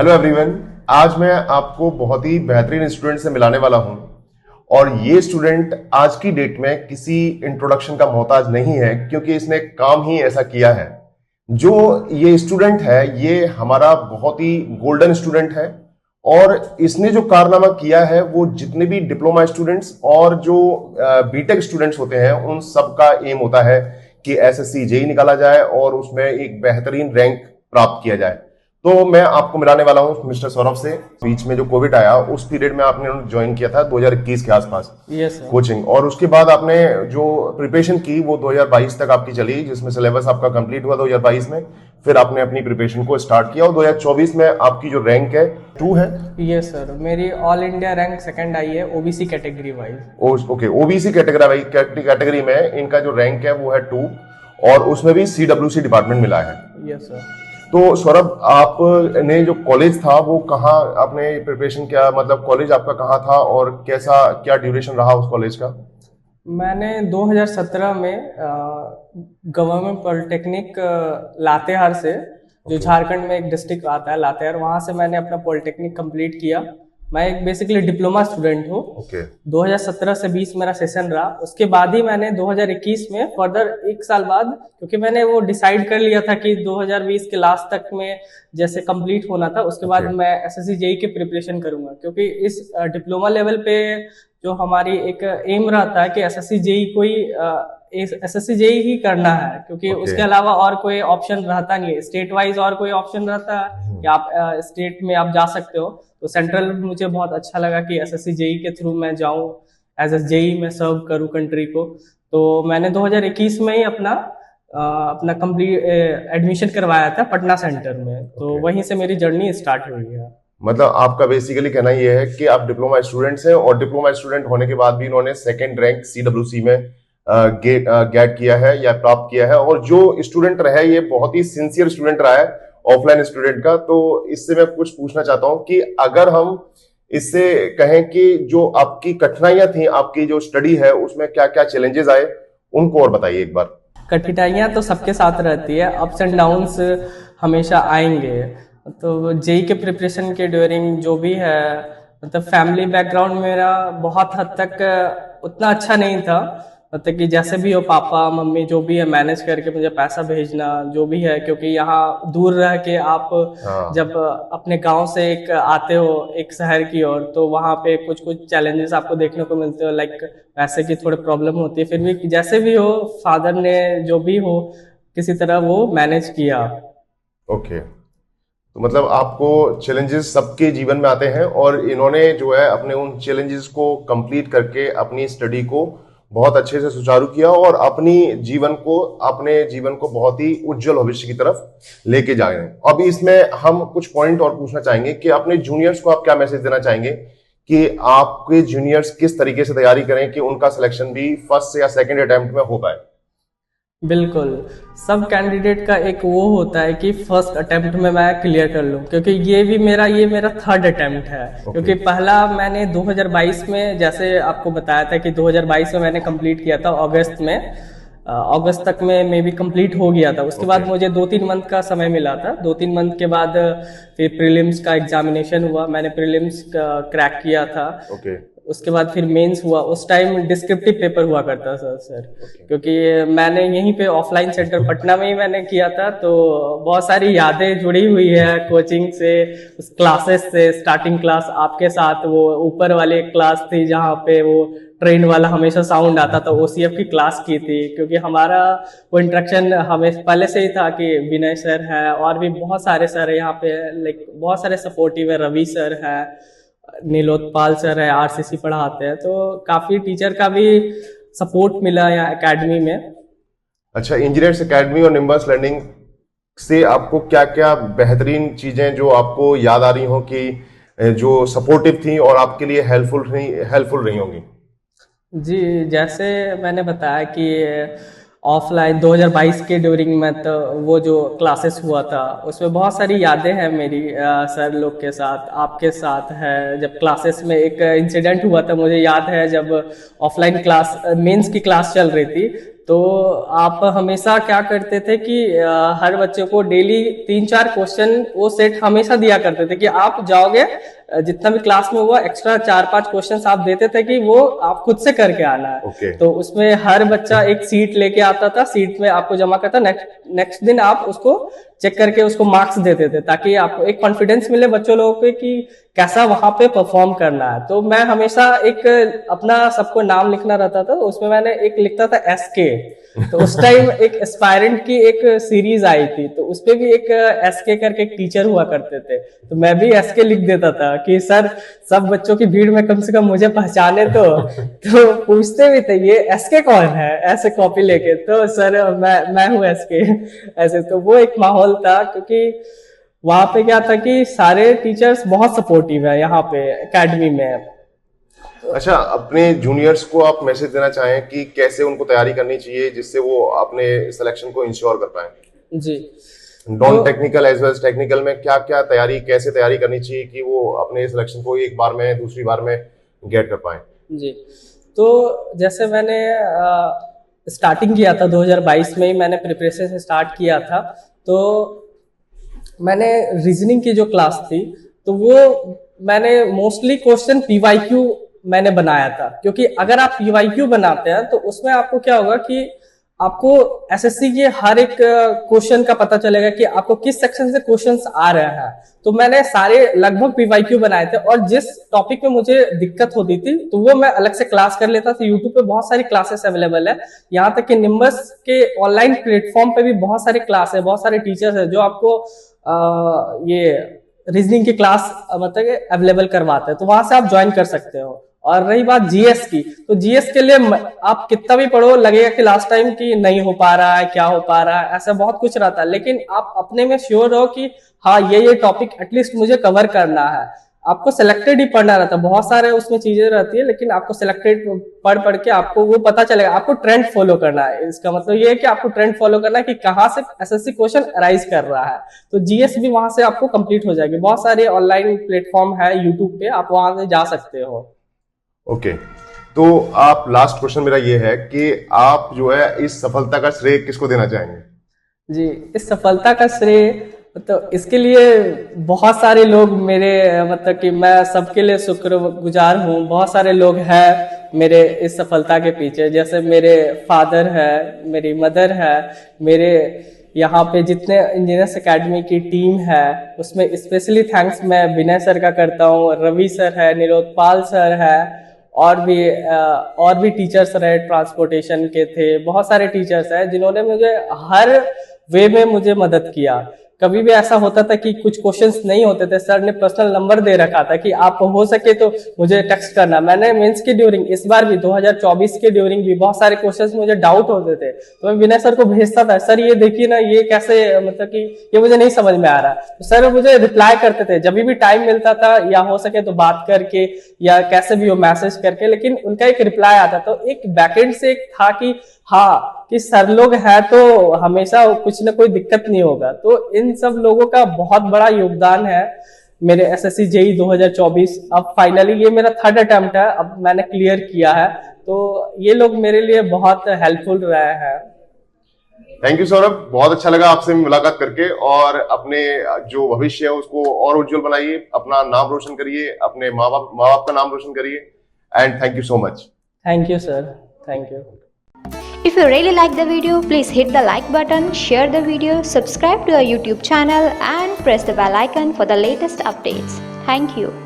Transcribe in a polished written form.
Hello everyone. आज मैं आपको बहुत ही बेहतरीन स्टूडेंट से मिलाने वाला हूं और ये स्टूडेंट आज की डेट में किसी इंट्रोडक्शन का मोहताज नहीं है, क्योंकि इसने काम ही ऐसा किया है। जो ये स्टूडेंट है ये हमारा बहुत ही गोल्डन स्टूडेंट है और इसने जो कारनामा किया है वो जितने भी डिप्लोमा स्टूडेंट्स और जो बीटेक स्टूडेंट्स होते हैं उन सब का एम होता है कि एसएससी जेई निकाला जाए और उसमें एक बेहतरीन रैंक प्राप्त किया जाए। तो मैं आपको मिलाने वाला हूं मिस्टर सौरभ से। बीच में जो कोविड आया उस पीरियड में आपने ज्वाइन किया था 2021 के आसपास कोचिंग, और उसके बाद आपने जो प्रिपरेशन की वो 2022 तक आपकी चली, जिसमें सिलेबस आपका कंप्लीट हुआ 2022 में। फिर आपने अपनी प्रिपरेशन को स्टार्ट किया और 2024 में आपकी जो रैंक है 2 है। यस सर, मेरी ऑल इंडिया रैंक सेकंड आई है OBC category wise. Okay, OBC category में इनका जो रैंक है वो है 2 और उसमें भी सीडब्ल्यूसी डिपार्टमेंट मिला है। Yes sir. तो सौरभ, आपने जो कॉलेज था वो कहाँ आपने प्रिपरेशन किया, मतलब कॉलेज आपका कहाँ था और कैसा क्या ड्यूरेशन रहा उस कॉलेज का? मैंने 2017 में गवर्नमेंट पॉलिटेक्निक लातेहार से, जो झारखंड में एक डिस्ट्रिक्ट आता है लातेहार, वहाँ से मैंने अपना पॉलिटेक्निक कंप्लीट किया। मैं एक बेसिकली डिप्लोमा स्टूडेंट हूँ। 2017 से 20 मेरा सेशन रहा। उसके बाद ही मैंने 2021 में फर्दर 1 साल बाद, क्योंकि मैंने वो डिसाइड कर लिया था कि 2020 के लास्ट तक में जैसे कंप्लीट होना था, उसके बाद मैं एसएससी जेई की प्रिपरेशन करूंगा, क्योंकि इस डिप्लोमा लेवल पे जो हमारी एक एम रहता है कि एसएससी जेई कोई एसएससी जेई ही करना है, क्योंकि उसके अलावा और कोई ऑप्शन रहता नहीं है। स्टेट वाइज और कोई ऑप्शन रहता है कि आप स्टेट में आप जा सकते हो, तो सेंट्रल मुझे बहुत अच्छा लगा कि एसएससी जेई के थ्रू मैं जाऊं, एज ए जेई मैं सर्व करूं कंट्री को। तो मैंने 2021 में ही अपना कंप्लीट एडमिशन करवाया था पटना सेंटर में। तो वहीं से मेरी जर्नी स्टार्ट हुई है। मतलब आपका बेसिकली कहना ये है कि आप डिप्लोमा स्टूडेंट्स हैं और डिप्लोमा स्टूडेंट होने के बाद भी इन्होंने सेकंड रैंक सीडब्ल्यूसी में गेट किया है या प्राप्त किया है, और जो स्टूडेंट रहा है ये बहुत ही सिंसियर स्टूडेंट रहा है ऑफलाइन स्टूडेंट का। तो इससे मैं कुछ पूछना चाहता हूं कि अगर हम इससे कहें कि जो आपकी कठिनाइयां थी, आपकी जो स्टडी है उसमें क्या क्या चैलेंजेस आए, उनको और बताइए एक बार। कठिनाइयां तो सबके साथ रहती है, अप्स एंड डाउन्स हमेशा आएंगे। तो जेई के प्रिपरेशन के ड्यूरिंग जो भी है, मतलब फैमिली बैकग्राउंड मेरा बहुत हद तक उतना अच्छा नहीं था, मतलब कि जैसे भी हो पापा मम्मी जो भी है मैनेज करके मुझे पैसा भेजना जो भी है, क्योंकि यहाँ दूर रह के आप जब अपने गांव से एक आते हो एक शहर की ओर, तो वहाँ पे कुछ कुछ चैलेंजेस आपको देखने को मिलते हो, लाइक पैसे की थोड़ी प्रॉब्लम होती है। फिर भी जैसे भी हो फादर ने जो भी हो किसी तरह वो मैनेज किया। ओके, तो मतलब आपको चैलेंजेस सबके जीवन में आते हैं और इन्होंने जो है अपने उन चैलेंजेस को कंप्लीट करके अपनी स्टडी को बहुत अच्छे से सुचारू किया और अपने जीवन को बहुत ही उज्जवल भविष्य की तरफ लेके जा रहे हैं। अब इसमें हम कुछ पॉइंट और पूछना चाहेंगे कि अपने जूनियर्स को आप क्या मैसेज देना चाहेंगे कि आपके जूनियर्स किस तरीके से तैयारी करें कि उनका सिलेक्शन भी फर्स्ट या सेकंड अटेम्प्ट में हो पाए? बिल्कुल, सब कैंडिडेट का एक वो होता है कि फर्स्ट अटेम्प्ट में मैं क्लियर कर लूं, क्योंकि ये मेरा थर्ड अटेम्प्ट है। क्योंकि पहला मैंने 2022 में, जैसे आपको बताया था कि 2022 में मैंने कंप्लीट किया था अगस्त में, अगस्त तक में मे बी कंप्लीट हो गया था। उसके बाद मुझे 2-3 मंथ का समय मिला था। 2-3 मंथ के बाद फिर प्रीलिम्स का एग्जामिनेशन हुआ, मैंने प्रीलिम्स क्रैक किया था। उसके बाद फिर मेंस हुआ। उस टाइम डिस्क्रिप्टिव पेपर हुआ करता था सर, क्योंकि मैंने यहीं पे ऑफलाइन सेंटर पटना में ही मैंने किया था, तो बहुत सारी यादें जुड़ी हुई है कोचिंग से, उस क्लासेस से। स्टार्टिंग क्लास आपके साथ वो ऊपर वाले क्लास थी जहाँ पे वो ट्रेन वाला हमेशा साउंड आता था, ओसीएफ की क्लास की थी, क्योंकि हमारा वो इंट्रैक्शन हमें पहले से ही था कि विनय सर है और भी बहुत सारे सर है यहाँ पे, लाइक बहुत सारे सपोर्टिव है, रवि सर है, नीलोत्पाल सर है, आरसीसी पढ़ाते हैं, तो काफी टीचर का भी सपोर्ट मिला यहाँ एकेडमी में। अच्छा, इंजीनियर्स एकेडमी और निम्बस लर्निंग से आपको क्या क्या बेहतरीन चीजें जो आपको याद आ रही हो कि जो सपोर्टिव थी और आपके लिए हेल्पफुल रही होंगी? जी, जैसे मैंने बताया कि ऑफलाइन 2022 के ड्यूरिंग में तो वो जो क्लासेस हुआ था उसमें बहुत सारी यादें हैं मेरी सर लोग के साथ, आपके साथ है। जब क्लासेस में एक इंसिडेंट हुआ था, मुझे याद है, जब ऑफलाइन क्लास मेंस की क्लास चल रही थी तो आप हमेशा क्या करते थे कि हर बच्चे को डेली 3-4 क्वेश्चन वो सेट हमेशा दिया करते थे कि आप जाओगे जितना भी क्लास में हुआ एक्स्ट्रा 4-5 क्वेश्चंस आप देते थे कि वो आप खुद से करके आना है। Okay. तो उसमें हर बच्चा एक सीट लेके आता था, सीट में आपको जमा करता, नेक्स्ट दिन आप उसको चेक करके उसको मार्क्स देते थे ताकि आपको एक कॉन्फिडेंस मिले बच्चों लोगों को कि कैसा वहां पे परफॉर्म करना है। तो मैं हमेशा एक अपना सबको नाम लिखना रहता था, उसमें मैंने एक लिखता था SK। तो उस टाइम एक एस्पायरेंट की एक सीरीज आई थी, तो उसपे भी एक SK करके एक टीचर हुआ करते थे, तो मैं भी SK लिख देता था कि सर सब बच्चों की भीड़ में कम से कम मुझे पहचाने तो पूछते भी थे ये SK कौन है, ऐसे कॉपी लेके, तो सर मैं हूँ SK ऐसे। तो वो एक माहौल था क्योंकि वहां पे क्या था कि सारे टीचर्स बहुत सपोर्टिव है यहाँ पे एकेडमी में। अच्छा, अपने जूनियर्स को आप मैसेज देना चाहें कि कैसे उनको तैयारी करनी चाहिए जिससे वो अपने सिलेक्शन को इंश्योर कर पाए? जी, non technical as well technical में क्या क्या तैयारी, कैसे तैयारी करनी चाहिए कि वो अपने सिलेक्शन को एक बार में दूसरी बार में गेट कर पाए? जी, तो जैसे मैंने स्टार्टिंग किया था 2022 में ही मैंने प्रिपरेशन स्टार्ट किया था, तो मैंने रीजनिंग की जो क्लास थी तो वो मैंने मोस्टली क्वेश्चन PYQ मैंने बनाया था, क्योंकि अगर आप PYQ बनाते हैं तो उसमें आपको क्या होगा कि आपको SSC के हर एक क्वेश्चन का पता चलेगा कि आपको किस सेक्शन से क्वेश्चंस आ रहे हैं। तो मैंने सारे लगभग PYQ बनाए थे और जिस टॉपिक में मुझे दिक्कत होती थी तो वो मैं अलग से क्लास कर लेता था। यूट्यूब पे बहुत सारी क्लासेस अवेलेबल है, यहाँ तक कि निम्बस के ऑनलाइन प्लेटफॉर्म पे भी बहुत सारे क्लास है, बहुत सारे टीचर्स है जो आपको ये रीजनिंग की क्लास मतलब अवेलेबल करवाते हैं, तो वहां से आप ज्वाइन कर सकते हो। और रही बात GS की, तो GS के लिए आप कितना भी पढ़ो लगेगा कि लास्ट टाइम की नहीं हो पा रहा है, क्या हो पा रहा है, ऐसा बहुत कुछ रहता है, लेकिन आप अपने में श्योर रहो कि हाँ ये टॉपिक एटलीस्ट मुझे कवर करना है। आपको सिलेक्टेड ही पढ़ना रहता है, बहुत सारे उसमें चीजें रहती है, लेकिन आपको सिलेक्टेड पढ़ के आपको वो पता चलेगा। आपको ट्रेंड फॉलो करना है, इसका मतलब ये है कि आपको ट्रेंड फॉलो करना है कि कहाँ से SSC क्वेश्चन अराइज कर रहा है। तो GS भी वहां से आपको कंप्लीट हो जाएगी। बहुत सारे ऑनलाइन प्लेटफॉर्म है यूट्यूब पे, आप वहां से जा सकते हो। ओके, तो आप लास्ट क्वेश्चन मेरा ये है कि आप जो है इस सफलता का श्रेय किसको देना चाहेंगे? जी, इस सफलता का श्रेय तो इसके लिए बहुत सारे लोग मेरे मतलब कि मैं सबके लिए शुक्रगुजार हूँ। बहुत सारे लोग हैं मेरे इस सफलता के पीछे, जैसे मेरे फादर है, मेरी मदर है, मेरे यहाँ पे जितने इंजीनियर्स एकेडमी की टीम है उसमें स्पेशली थैंक्स मैं विनय सर का करता हूँ, रवि सर है, निरोधपाल सर है, और भी टीचर्स रहे, ट्रांसपोर्टेशन के थे, बहुत सारे टीचर्स हैं जिन्होंने मुझे हर वे में मुझे मदद किया। कभी भी ऐसा होता था कि कुछ क्वेश्चंस नहीं होते थे, सर ने पर्सनल नंबर दे रखा था कि आप हो सके तो मुझे टेक्स्ट करना। मैंने मेंस के ड्यूरिंग, इस बार भी 2024 के ड्यूरिंग भी बहुत सारे क्वेश्चंस मुझे डाउट होते थे, तो मैं विनय सर को भेजता था, सर ये देखिए ना ये कैसे, मतलब कि ये मुझे नहीं समझ में आ रहा। तो सर मुझे रिप्लाई करते थे जब भी टाइम मिलता था, या हो सके तो बात करके या कैसे भी हो मैसेज करके, लेकिन उनका एक रिप्लाई आता। तो एक बैकएंड से एक था कि हाँ कि सर लोग हैं तो हमेशा कुछ ना कोई दिक्कत नहीं होगा। तो इन सब लोगों का बहुत बड़ा योगदान है मेरे SSC JEE 2024। अब फाइनली ये मेरा 3rd अटेम्प्ट है, अब मैंने क्लियर किया है, तो ये लोग मेरे लिए बहुत हेल्पफुल रहे हैं। थैंक यू सौरभ, बहुत अच्छा लगा आपसे मुलाकात करके, और अपने जो भविष्य है उसको और उज्जवल बनाइए, अपना नाम रोशन करिए, अपने माँ बाप का नाम रोशन करिए, and thank you so much. Thank you sir, thank you. If you really like the video, please hit the like button, share the video, subscribe to our YouTube channel and press the bell icon for the latest updates. Thank you.